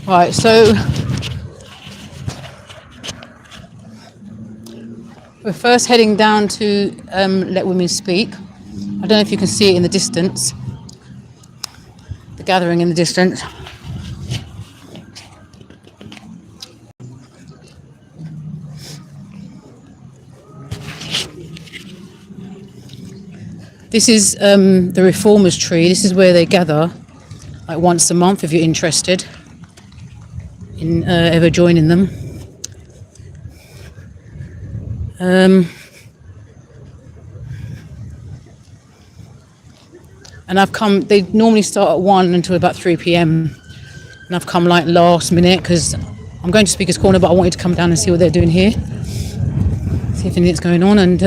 Right, so we're first heading down to Let Women Speak. I don't know if you can see it in the distance, the gathering in the distance. This is the Reformers Tree. This is where they gather, like once a month, if you're interested in ever joining them. And I've come, they normally start at 1 until about 3 p.m. And I've come like last minute because I'm going to Speaker's Corner, but I wanted to come down and see what they're doing here. See if anything's going on. And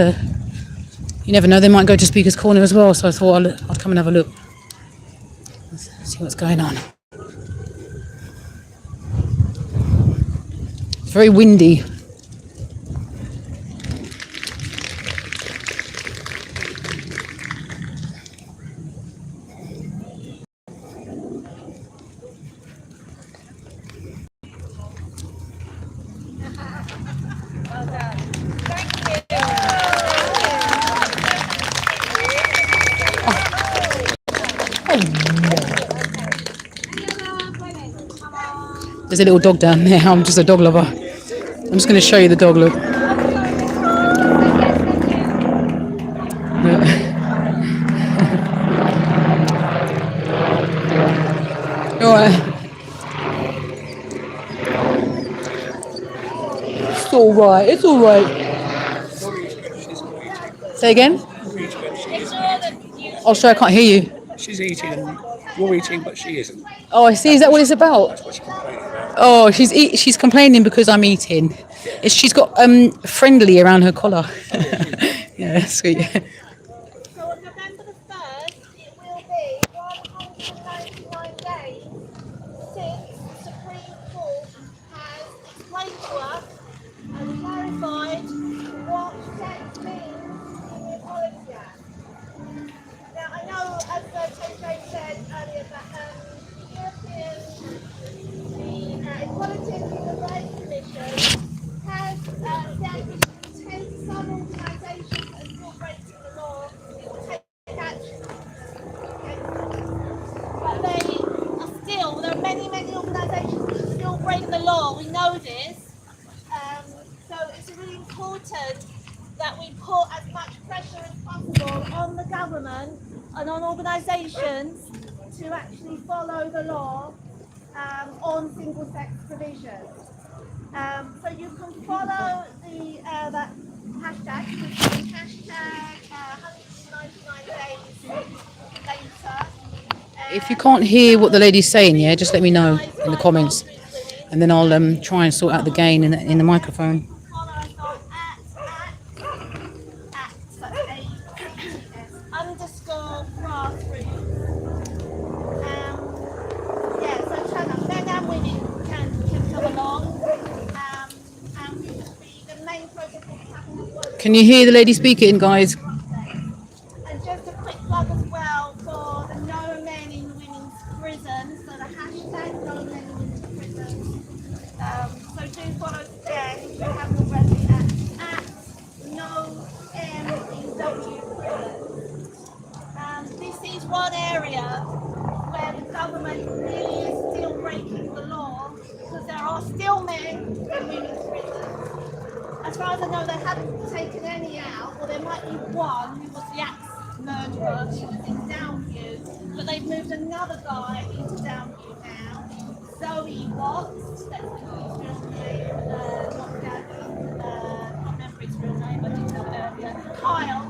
you never know, they might go to Speaker's Corner as well. So I thought I'd come and have a look. Let's see what's going on. It's very windy. There's a little dog down there. I'm just a dog lover. I'm just going to show you the dog, look. Alright. It's alright, it's alright. Say again? Oh, sorry, I can't hear you. She's eating and you're eating, but she isn't. Oh, I see. Is that what it's about? That's what she's complaining about. Oh, she's complaining because I'm eating. She's got friendly around her collar. Yeah, sweet. So on November the 1st, it will be 199 days since the Supreme Court has explained to us and clarified what sex means in the Equality Act. Now, I know, as James said earlier, that the Equality and Human Rights Commission has said that 10 some organisations are still breaking the law. It will take action against them. But they are still, there are many organisations that still break the law. We know this. So it's really important that we put as much pressure as possible on the government and on organisations to actually follow the law on single-sex provision. So you can follow the that hashtag, hashtag 199 days later. If you can't hear what the lady's saying, yeah, just let me know in the comments, and then I'll try and sort out the gain in the microphone. Follow us on @_grassroots. Yeah, so turn up. Men and women can come along. And the main process will be happening. Can you hear the lady speaking, guys? And just a quick plug as well for the No Men in Women's Prison. So the hashtag No Men in Women's Prison. So do follow us there if you haven't already at No M in W Prison. This is one area where the government really is still breaking the law because there are still men in women's prisons. As far as I know, they haven't taken any out, or there might be one who was the axe murderer who was in Downview, but they've moved another guy into Downview now. Zoe Watts, that's his real name, not Gavin, can't remember his real name, I didn't know it earlier. Kyle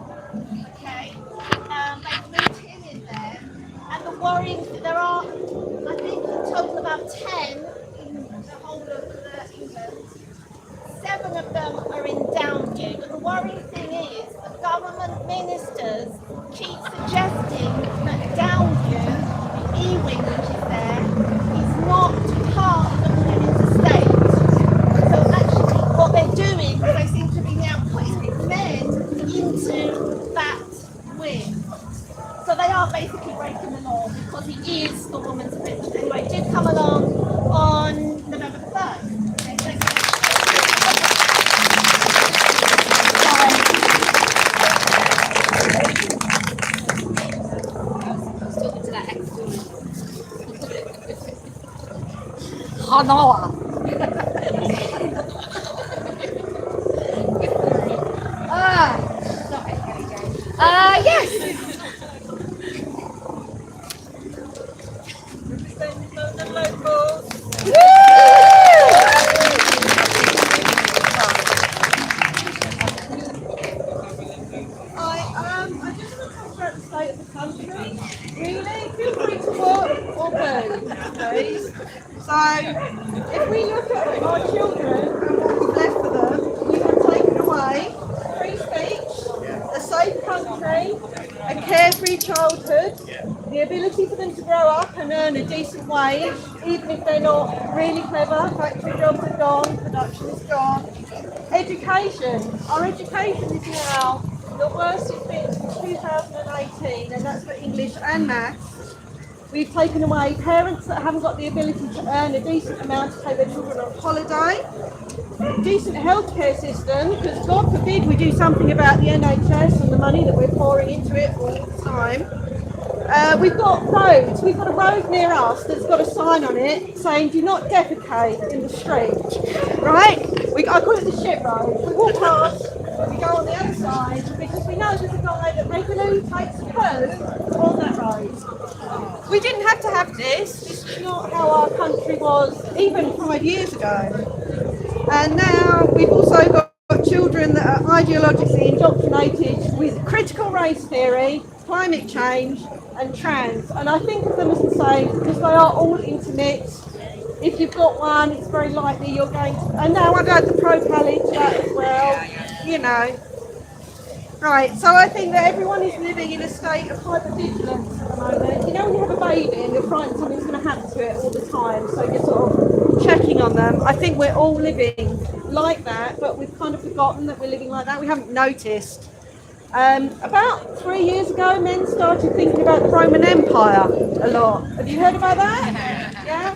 worrying thing is that government ministers keep suggesting that Downview, the E-wing which is there, is not part of the women's estate. So actually what they're doing is they seem to be now putting men into that wing. So they are basically breaking the law because it is the woman's pension. Anyway, it did come along on November the 3rd. Okay, thank you. I was talking to that ex-woman. Hanoa. Yes. I just want to talk about the state of the country. Really, feel free to work or boo, please. So, if we look at our children and what we've left for them, we have taken away free speech, a safe country, a carefree childhood, the ability for them to grow up and earn a decent wage, even if they're not really clever. Factory jobs are gone, production is gone. Education. Our education is now the worst it's been since 2018, and that's for English and maths. We've taken away parents that haven't got the ability to earn a decent amount to take their children on holiday. Decent healthcare system, because God forbid we do something about the NHS and the money that we're pouring into it all the time. We've got roads. We've got a road near us that's got a sign on it saying "Do not defecate in the street." Right? I call it the shit road. We walk past, we go on the other side because we know there's a guy that regularly takes a poo on that road. We didn't have to have this. This is not how our country was even 5 years ago. And now we've also got children that are ideologically indoctrinated with critical race theory, climate change and trans. And I think of them as the same because they are all intermixed. If you've got one, it's very likely you're going to... And now I've had the pro-pally to that as well, you know. Right, so I think that everyone is living in a state of hypervigilance at the moment. You know when you have a baby and you're frightened something's going to happen to it all the time, so you're sort of checking on them. I think we're all living like that, but we've kind of forgotten that we're living like that. We haven't noticed. About 3 years ago, men started thinking about the Roman Empire a lot. Have you heard about that? Yeah?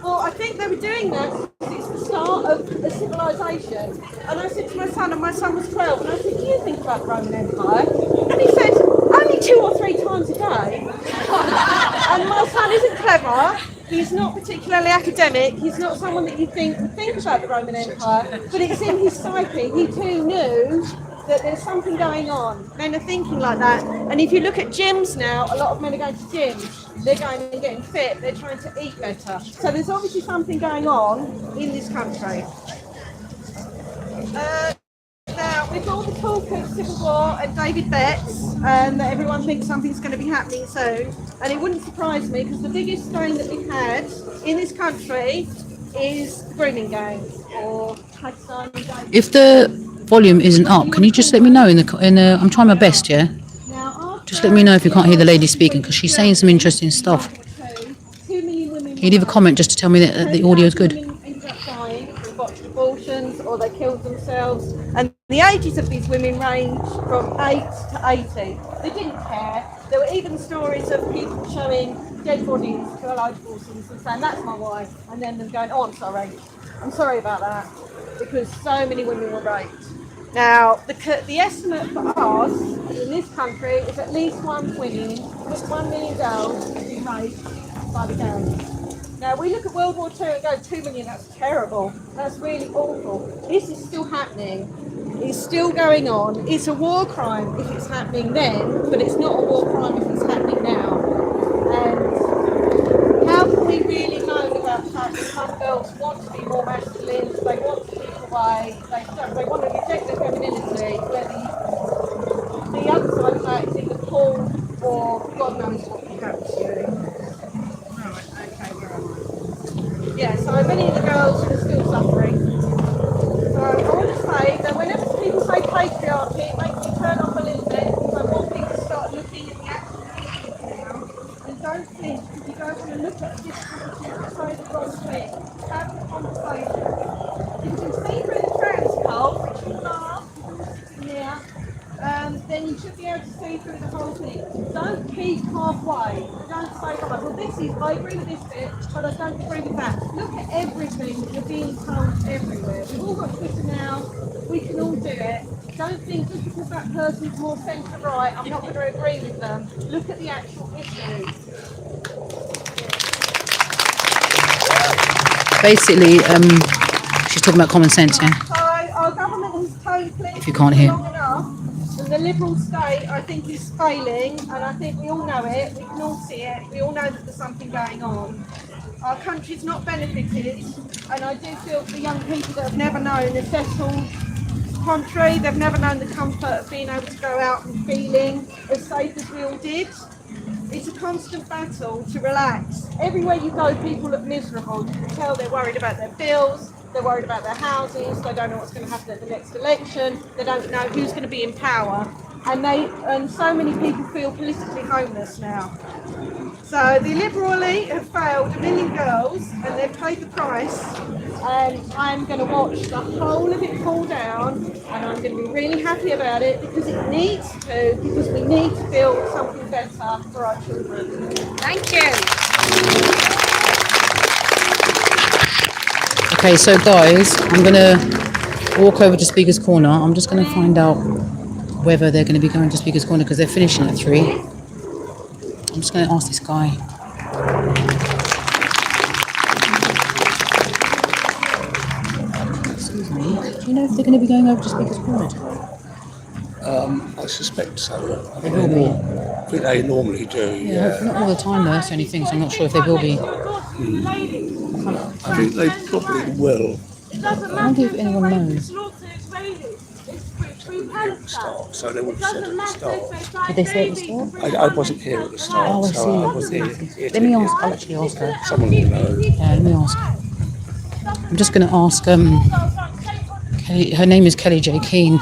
Well, I think they were doing that because it's the start of a civilization. And I said to my son, and my son was 12, and I said, "Do you think about the Roman Empire?" And he said, "Only 2 or 3 times a day." And my son isn't clever. He's not particularly academic. He's not someone that you think would think about the Roman Empire. But it's in his psyche. He too knew that there's something going on. Men are thinking like that. And if you look at gyms now, a lot of men are going to gyms. They're going and getting fit. They're trying to eat better. So there's obviously something going on in this country. Now, with all the talk of Civil War and David Betts, that everyone thinks something's going to be happening soon, and it wouldn't surprise me because the biggest thing that we've had in this country is grooming gangs or Pakistani. If the volume isn't up, can you just let me know in the I'm trying my best, yeah? Just let me know if you can't hear the lady speaking because she's saying some interesting stuff. Can you leave a comment just to tell me that the audio is good? Ended up dying from botched abortions or they killed themselves, and the ages of these women range from 8 to 80. They didn't care. There were even stories of people showing dead bodies to allied forces and saying that's my wife, and then them going, "Oh, I'm sorry about that," because so many women were raped. Now, the estimate for us in this country is at least 1 million girls being raped by the gangs. Now, we look at World War II and go, 2 million, that's terrible. That's really awful. This is still happening. It's still going on. It's a war crime if it's happening then, but it's not a war crime if it's happening now. And how can we really know about the fact that some girls want to be more masculine, they want to keep away, they want to reject their femininity, where the other side of that is either pull or God knows what can happen to you. Yeah, so many of the girls are still suffering. So I want to say that whenever people say patriarchy, then you should be able to see through the whole thing. Don't keep halfway. Don't say, right, well, this is, I agree with this bit, but I don't agree with that. Look at everything that you're being told everywhere. We've all got Twitter now. We can all do it. Don't think just because that person's more centre right, I'm not going to agree with them. Look at the actual issue. Basically, she's talking about common sense, yeah. So our government has totally If you can't hear. long enough, and the Liberal state, I think, is failing, and I think we all know it. We can all see it. We all know that there's something going on. Our country's not benefited, and I do feel for the young people that have never known a settled country, they've never known the comfort of being able to go out and feeling as safe as we all did. It's a constant battle to relax. Everywhere you go, people look miserable. You can tell they're worried about their bills, they're worried about their houses, they don't know what's going to happen at the next election, they don't know who's going to be in power, and so many people feel politically homeless now. So the Liberal elite have failed a million girls, and they've paid the price, and I'm going to watch the whole of it fall down, and I'm going to be really happy about it, because it needs to, because we need to build something better for our children. Thank you. Okay, so guys, I'm going to walk over to Speaker's Corner. I'm just going to find out whether they're going to be going to Speaker's Corner because they're finishing at 3. I'm just going to ask this guy. Excuse me, do you know if they're going to be going over to Speaker's Corner today? I suspect so. They will be. I think they normally do, Yeah, not all the time though, that's the only thing, so I'm not sure if they will be. I think they probably will I wonder if anyone knows. start, so they would have said at the start. Did they say at the start? I wasn't here at the start, Oh, I so I wasn't see. here. Let me ask, I'll actually ask her. Someone will know. Yeah, let me ask. I'm just going to ask, Kelly, her name is Kelly J. Keane.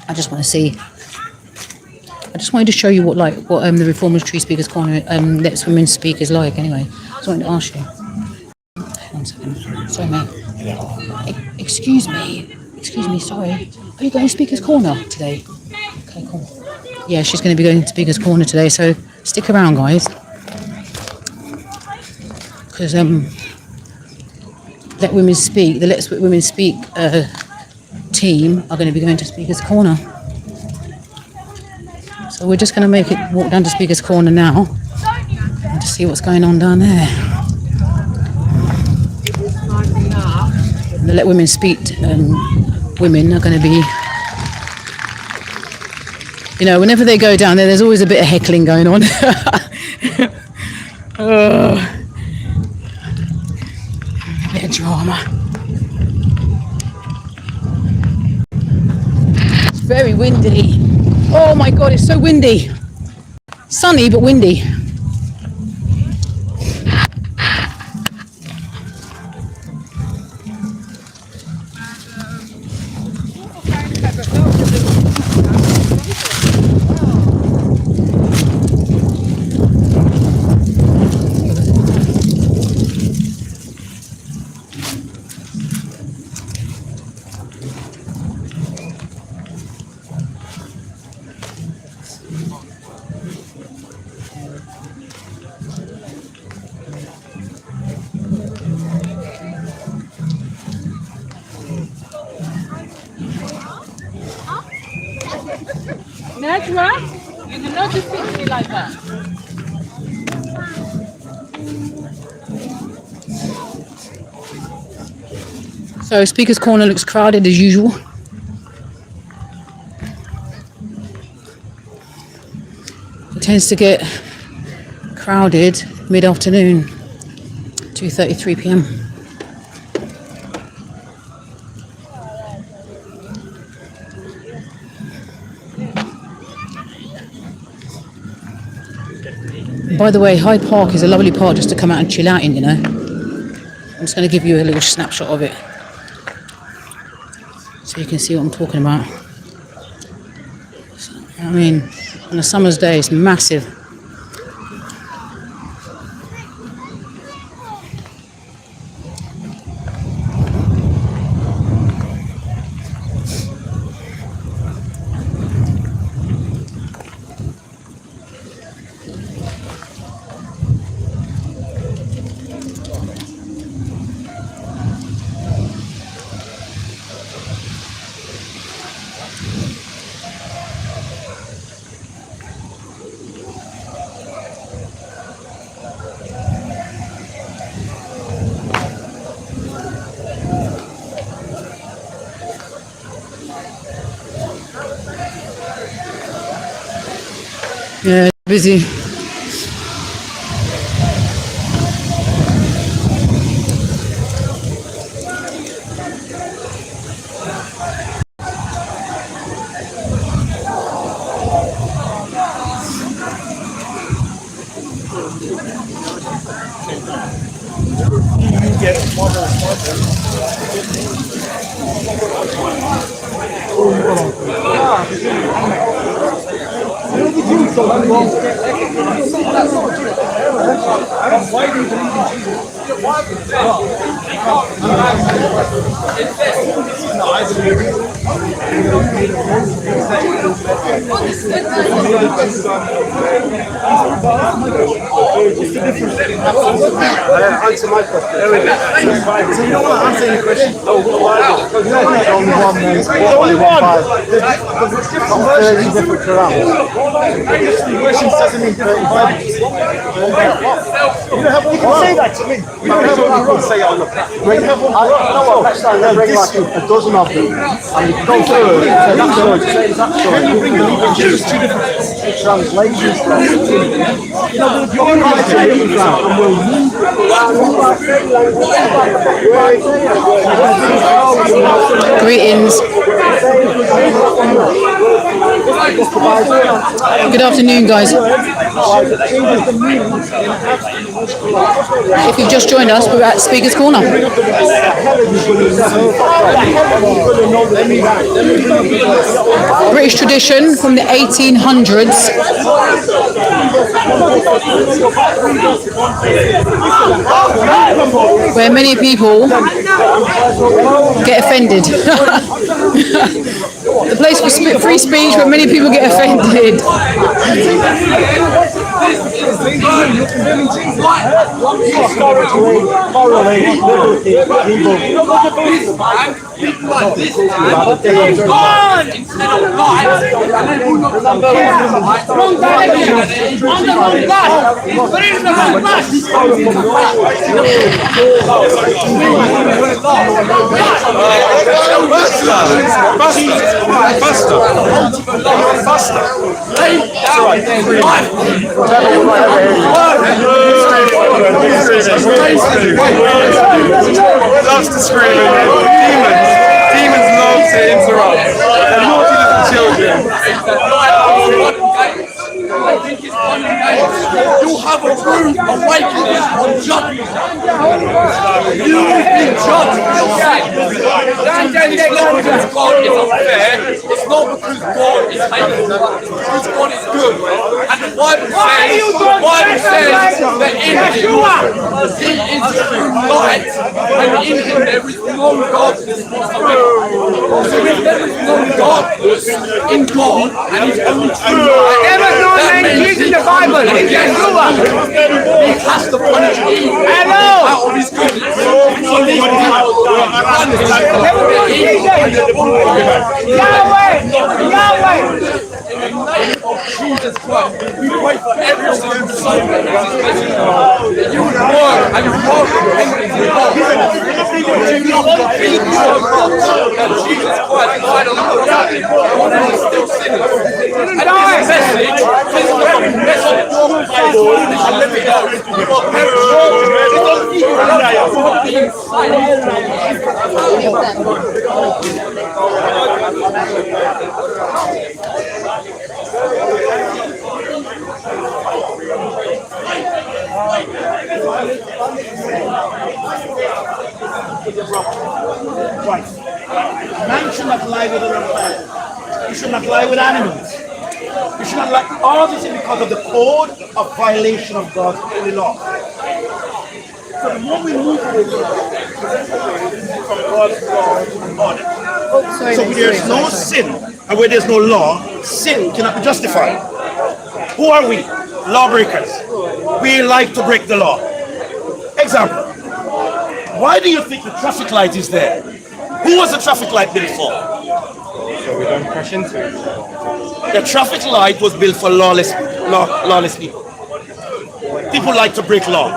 I just want to see. I just wanted to show you what the Reformatory Speakers Corner lets women speak is like anyway. I just wanted to ask you. Hang on a second. Sorry, mate. Excuse me, sorry. Are you going to Speaker's Corner today? Okay, cool. Yeah, she's going to be going to Speaker's Corner today, so stick around, guys. Because Let Women Speak, the Let's Women Speak team are going to be going to Speaker's Corner. So we're just going to walk down to Speaker's Corner now and to see what's going on down there. The Let Women Speak women are going to be, you know, whenever they go down there, there's always a bit of heckling going on. A bit of drama. It's very windy. Oh my God, it's so windy. Sunny, but windy. Najwa, you do not speak to me like that. So Speaker's Corner looks crowded as usual. It tends to get crowded mid-afternoon, 2:33 p.m. By the way, Hyde Park is a lovely park just to come out and chill out in, you know. I'm just going to give you a little snapshot of it so you can see what I'm talking about. I mean, on a summer's day, it's massive. Yeah, busy. Answer my question. So you don't want to answer any question? No, because there's only one there's only one five. There's 30 different surrounds. 50 questions doesn't mean 35. You can say that to me. You don't have one to say on the platform. You have one next time they bring like a dozen of them and you go through it and say that's good, say that's good. Can you bring the legal just two different translations? You know, you're going to take it and we'll move Greetings. Good afternoon, guys. If you've just joined us, we're at Speaker's Corner. British tradition from the 1800s. Where many people get offended. The place for free speech, but many people get offended. Loves to scream and demons love to interrupt. They're naughty little children. You have a rude awakening on judgment. You will be judged for your sin. It's not because God is unfair. It's not because God is hateful. It's because God is good. And the Bible says that in Him He is true light, and in Him there is no darkness whatsoever. So if there is no darkness in God and He's only true light, that means in the Bible, He has to punish evil out of His goodness. So He can punish Yahweh! In the name of Jesus Christ, we pray for every single soul that is listening that you would work and you work repentance in God. You do not believe so much that Jesus Christ died on the cross and He is still sinning. And this message, this very message, and let me go, for Right. Man should not lie with other man. You should not lie with animals. You should not lie. All this is because of the code of violation of God's holy law. So the more we move away from God's law and order. So where there's no sin and where there's no law, sin cannot be justified. Who are we? Lawbreakers. We like to break the law. Example. Why do you think the traffic light is there? Who was the traffic light built for? So we don't crash into it. The traffic light was built for lawless people. People like to break law.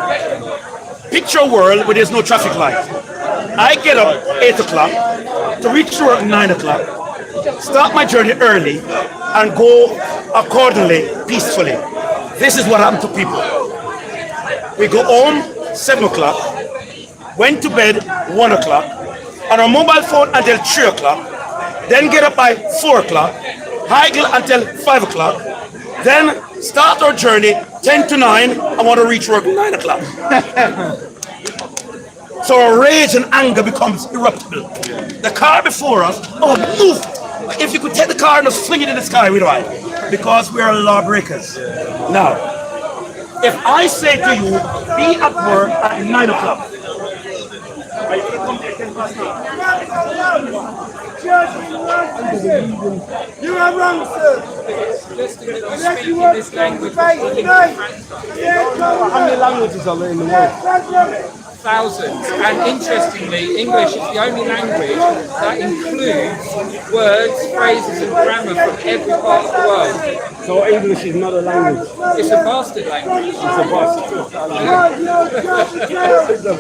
Picture a world where there's no traffic light. I get up 8 o'clock to reach work 9 o'clock. start my journey early, and go accordingly, peacefully. This is what happened to people. We go home 7 o'clock, went to bed 1 o'clock, on our mobile phone until 3 o'clock, then get up by 4 o'clock, haggle until 5 o'clock, then start our journey 10 to 9, I want to reach work 9 o'clock. So our rage and anger becomes irrepressible. The car before us, oh, move! If you could take the car and just fling it in the sky, we'd ride. Because we are lawbreakers. Now, if I say to you, be at work at 9 o'clock. You are wrong, sir. Unless you want to speak the faith, how many languages are there in the world? Thousands. And interestingly, English is the only language that includes words, phrases and grammar from every part of the world. So English is not a language. It's a bastard language. It's a bastard. It's a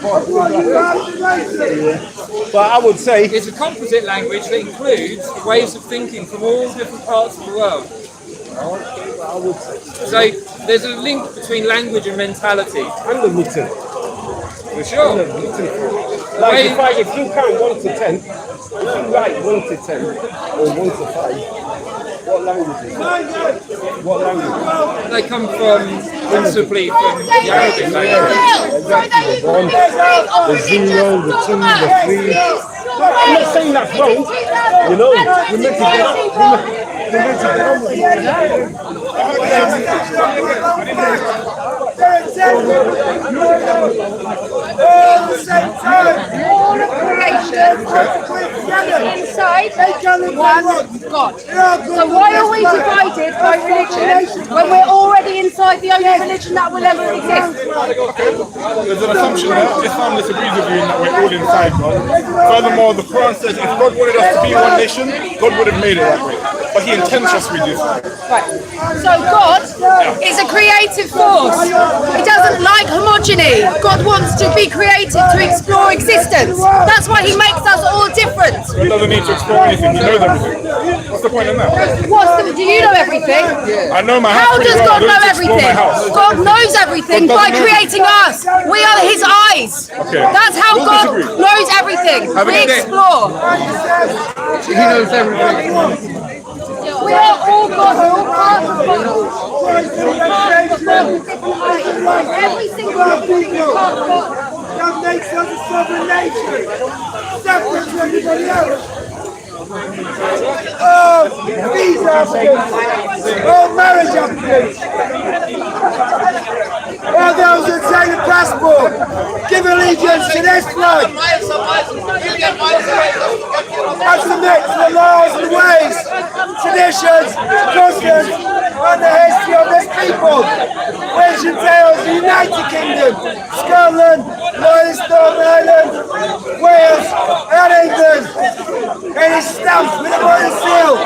bastard. But I would say it's a composite language that includes ways of thinking from all different parts of the world. So there's a link between language and mentality. And the written. For sure. Like if you count 1 to 10, if you write 1 to 10 or 1 to 5, what language is that? What language? They come principally from the Arabic language. Exactly. The 1, the 0, the 2, the 3. I'm not saying that's wrong. You know, we're meant to get on with All of creation inside one God. So why are we divided by religion when we're already inside the only religion that will ever exist? There's an assumption that Islam disagrees with you in that we're all inside God. Furthermore, the Quran says if God wanted us to be one nation, God would have made it that way. But He intends us to be different. Right. So God is a creative force. He doesn't like homogeny. God wants to be created to explore existence. That's why He makes us all different. God doesn't need to explore anything. He knows everything. What's the point in that? Do you know everything? I know my house. How does well. God know everything? God knows everything by creating us. We are His eyes. Okay. That's how God knows everything. We explore. He knows everything. We are all God. We're all part of God. Every single thing is part of God. That makes us a sovereign nation. Separate from everybody else. Oh, visa applicants. Oh, marriage applicants. Oh, those that take the passport. Give allegiance to this flag. And submit to the laws and ways, traditions, customs, and the history of this people. Which entails the United Kingdom, Scotland, Northern Ireland, Wales, and England. It is stamped with a royal seal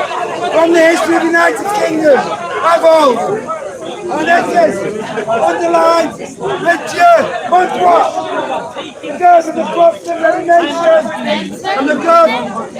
from the history of the United Kingdom of old. And it is underlined with Dieu, mon droit, because of the prophets of every nation and the God of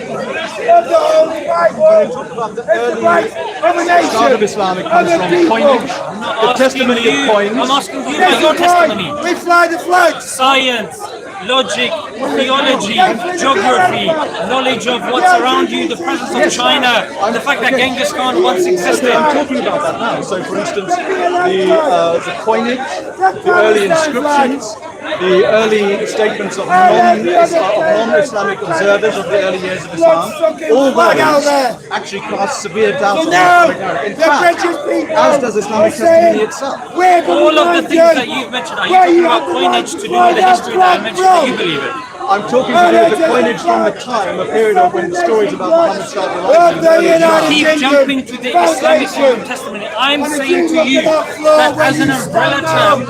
the Holy Bible. It's the right of a nation, of Islamic comes from coinage, the testimony of coins. I'm asking you about your testimony. We fly the flags. Science, logic, theology, geography, knowledge of what's around you, the presence of China, and the fact that Genghis Khan once existed. I'm talking about that now. So, for instance, the coinage, the early inscriptions, the early statements of non-Islamic observers of the early years of Islam, all those actually cast severe doubt on the Islamic narrative. In fact, as does Islamic testimony itself. All of the things that you've mentioned, are you talking about coinage to do with the history that I mentioned that you believe in? I'm talking to you the coinage from the time, a period of when stories about Muhammad started alive. Keep jumping to the Islamic testimony. I'm saying to you that as an umbrella term,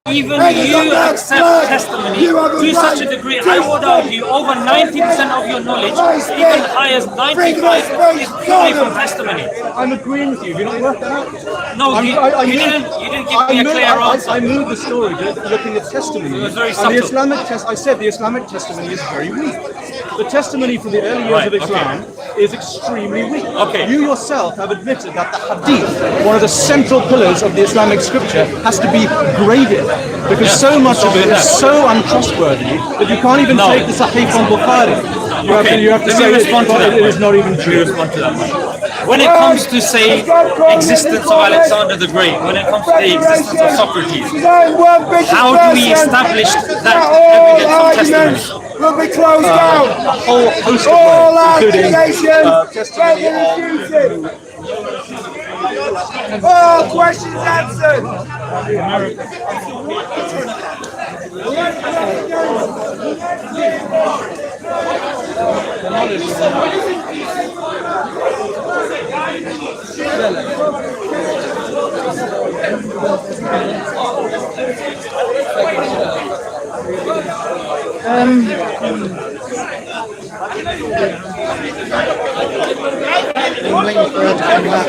even you accept testimony to such a degree. I would argue over 90% of your knowledge, even high as 95%, is purely from testimony. I'm agreeing with you. Have you not worked that out? No, you didn't give me a clear answer. I moved the story looking at testimony. It was very and the subtle. I said the Islamic testimony is very weak. The testimony for the early years of Islam is extremely weak. You yourself have admitted that the hadith, one of the central pillars of the Islamic scripture, has to be graded because so much of it is so untrustworthy that you can't even take the Sahih from Bukhari. You have to say it is not even true. When it comes to, say, existence of Alexander the Great, when it comes to the existence of Socrates, how do we establish that evidence of testimony? Will be closed down. A whole host of All ways, including testimony of all questions answered. I'm waiting for her to come back.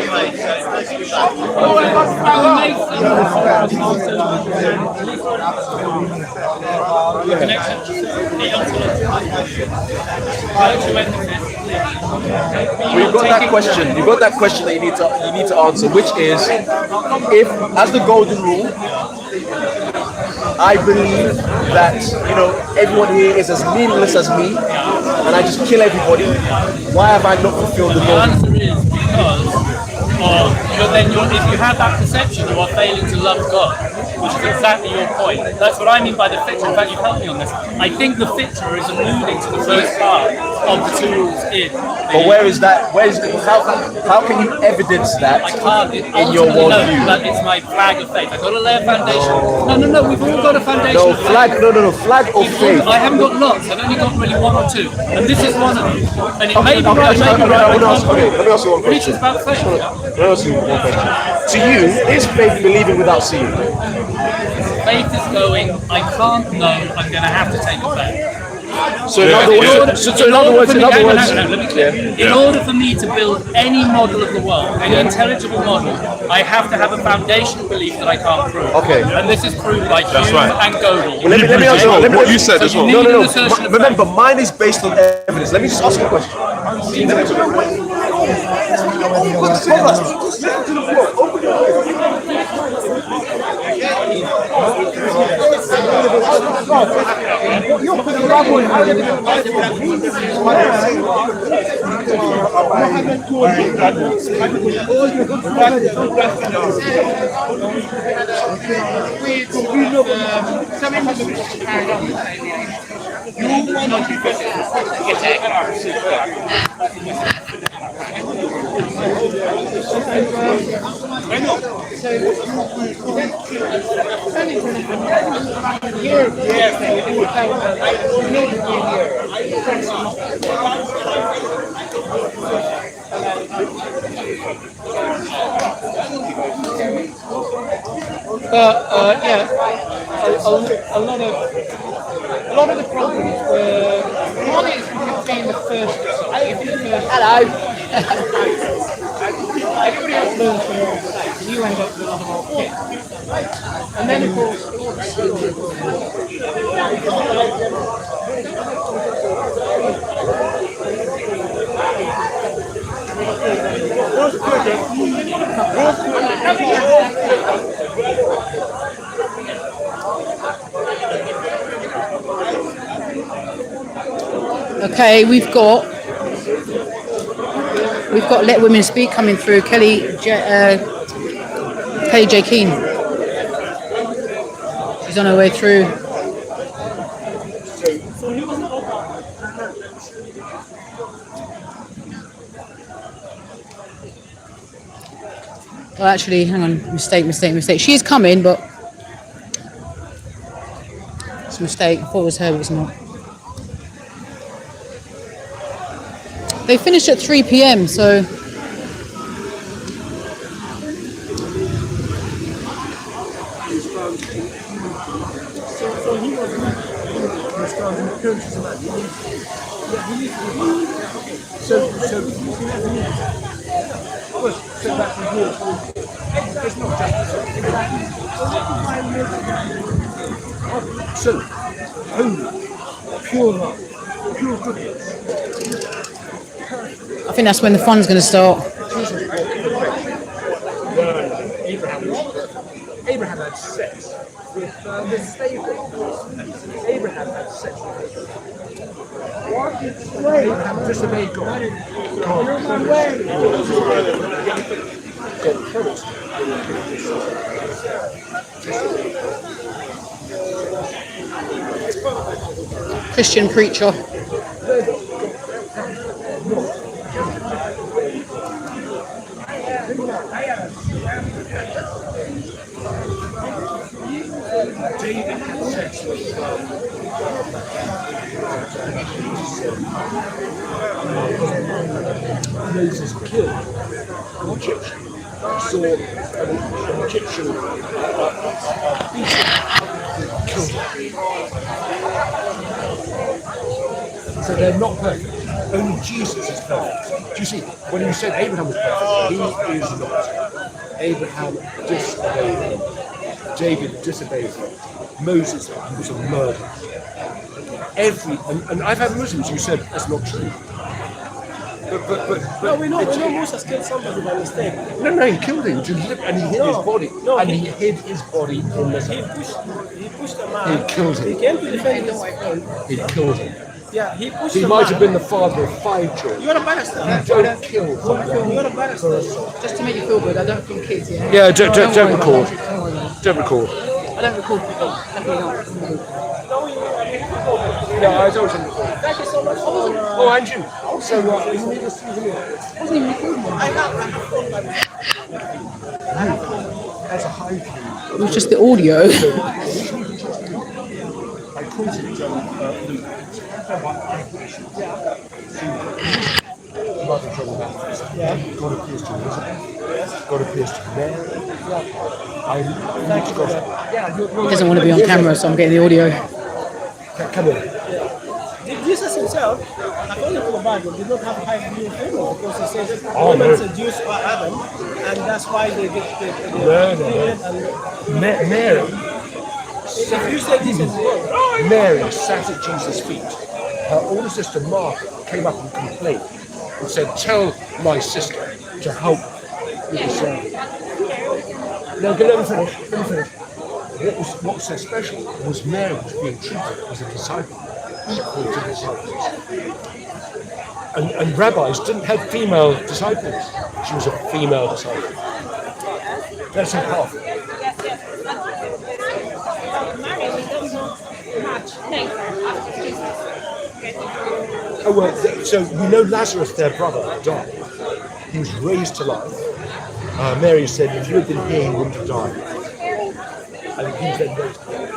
You've got that question. You've got that question that you need to answer, which is, if, as the golden rule, I believe that everyone here is as meaningless as me, and I just kill everybody. Why have I not fulfilled the golden rule? The answer is because if you have that perception, you are failing to love God, which is exactly your point. That's what I mean by the fitra. In fact, you've helped me on this. I think the fitra is alluding to the first part of the two rules in. But where is that? How can you evidence that I can't, in your worldview? But it's my flag of faith. I've got to lay a foundation. No, we've all got a foundation. No, flag of faith. I haven't got lots. I've only got really one or two. And this is one of them. And it may be right, it may be right. Let me ask you one question. It's about faith. Let me ask you one question. To you, is faith believing without seeing? Faith is going, I can't know, I'm going to have to take a bet. So in other words, let me clear. In order for me to build any model of the world, any intelligible model, I have to have a foundational belief that I can't prove. Okay. And this is proved by Hume and Gödel. Well, let me ask you what you said as well. No. Remember, mine is based on evidence. Let me just ask you a question. A lot of the problems were one is being the first. Hello. Everybody else learns from your mistakes, and you end up with another old kit. And then of course. Okay, we've got Let Women Speak coming through. Kelly J. Keane. She's on her way through. Oh, actually, hang on. Mistake. She's coming, but it's a mistake. I thought it was her, but it's not. They finished at 3 p.m, so Pure love. pure goodness. I think that's when the fun's going to start. Abraham had sex with Sarah. Abraham had sex with her. Abraham disobeyed God. God promised. Christian preacher. David had sex with Moses killed an Egyptian. Saw an Egyptian killed him. So they're not perfect. Only Jesus is perfect. Do you see? When you said Abraham was perfect, he is not. Abraham disobeyed him. David disobeyed him. Moses was a murderer. And I've had Muslims who said that's not true. But no, we know Moses killed somebody by mistake. No, he killed him and he hid his body. He hid his body in the He pushed a man. He killed him. He came to defend his friend. He killed him. Yeah, he pushed He a might man. have been the father of 5 children. You're a barrister. You don't kill someone. You're a barrister. Just to make you feel good, I don't think kids, yeah? Yeah, don't record. Don't record. I don't record people. Definitely not. No, I don't record. Thank you so much. Oh, and you. So, you need a souvenir. Wasn't even recording. As a high view. It was just the audio. I quoted Luke. Mother from the Baptist. God appears to Elizabeth. God appears to Mary. I need to go. He doesn't want to be on camera, so I'm getting the audio. Come in. Jesus himself, according to the Bible, did not have a high view of him because he says Oh, women no. seduced by Adam, and that's why they get No. Mary. If you say this is God, Mary sat at Jesus' feet. Her older sister Martha came up and complained and said, "Tell my sister to help with the sermon." Now, let me finish. What was so special was Mary was being treated as a disciple, equal to disciples. And rabbis didn't have female disciples. She was a female disciple. That's so powerful. Oh, well, so we know Lazarus, their brother, died. He was raised to life. Mary said, if you had been here, he wouldn't have died. And he was then raised to life.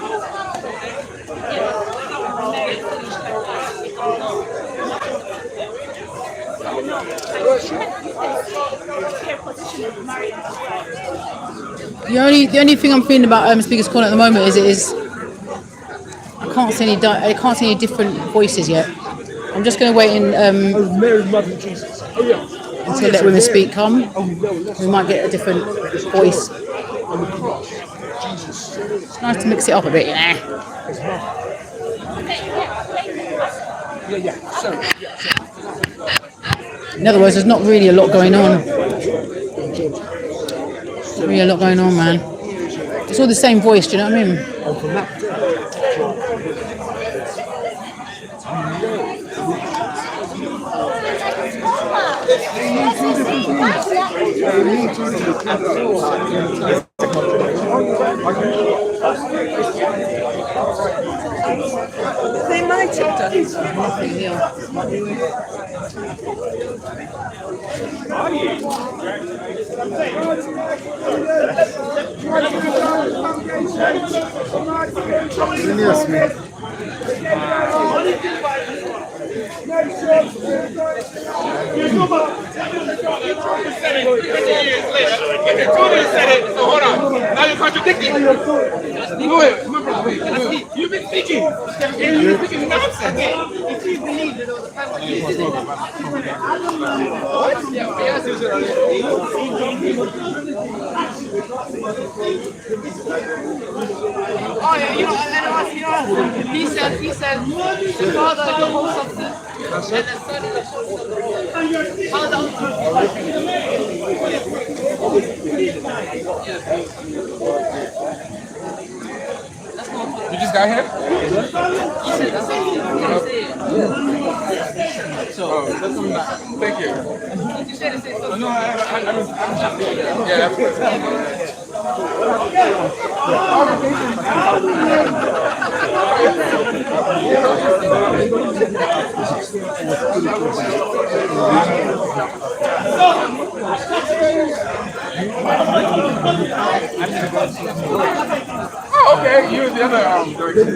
The only thing I'm feeling about Speaker's Corner at the moment is I can't see any different voices yet. I'm just going to wait in Mary, Mother of Jesus. Oh yeah. until let women speak come. Oh no, We might get a different voice. on the cross. Jesus. It's nice to mix it up a bit, yeah. His mother. Yeah. So. In other words, there's not really a lot going on. Not really a lot going on, man. It's all the same voice, do you know what I mean? And from that day, They might have done. Hold on. Now you're contradicting. You've been speaking. You've been speaking nonsense. If you believe that there was a family. What? Yeah, Oh yeah, he said, the father of the whole substance, and the son of the whole You just got here? So, thank you. No, yeah, that's good. Oh, okay. You was the other direction.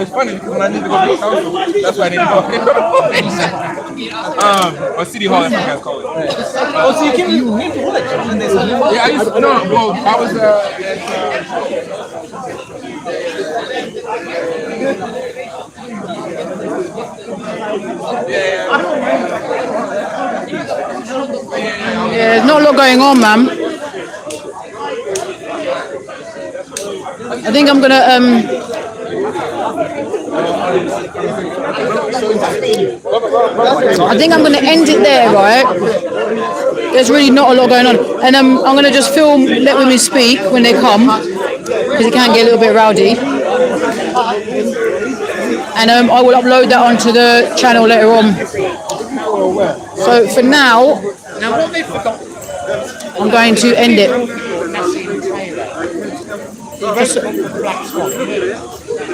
It's funny because when I need to go to the council, that's why I need to go. Or City Hall, I think I call it. Oh, so you came to college? Yeah, I used to, no, well, I was Yeah, there's not a lot going on, man. I think I'm gonna end it there, right? There's really not a lot going on, and I'm gonna just film Let Women Speak when they come, because it can get a little bit rowdy, and I will upload that onto the channel later on. So for now, I'm going to end it.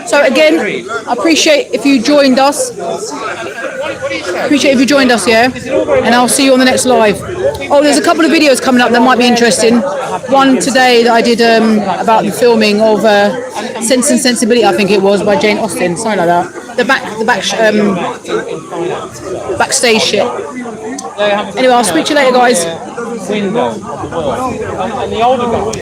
So again, I appreciate if you joined us. Yeah? And I'll see you on the next live. Oh, there's a couple of videos coming up that might be interesting. One today that I did about the filming of Sense and Sensibility, I think it was, by Jane Austen, something like that. The backstage shit. Anyway, I'll speak to you later, guys.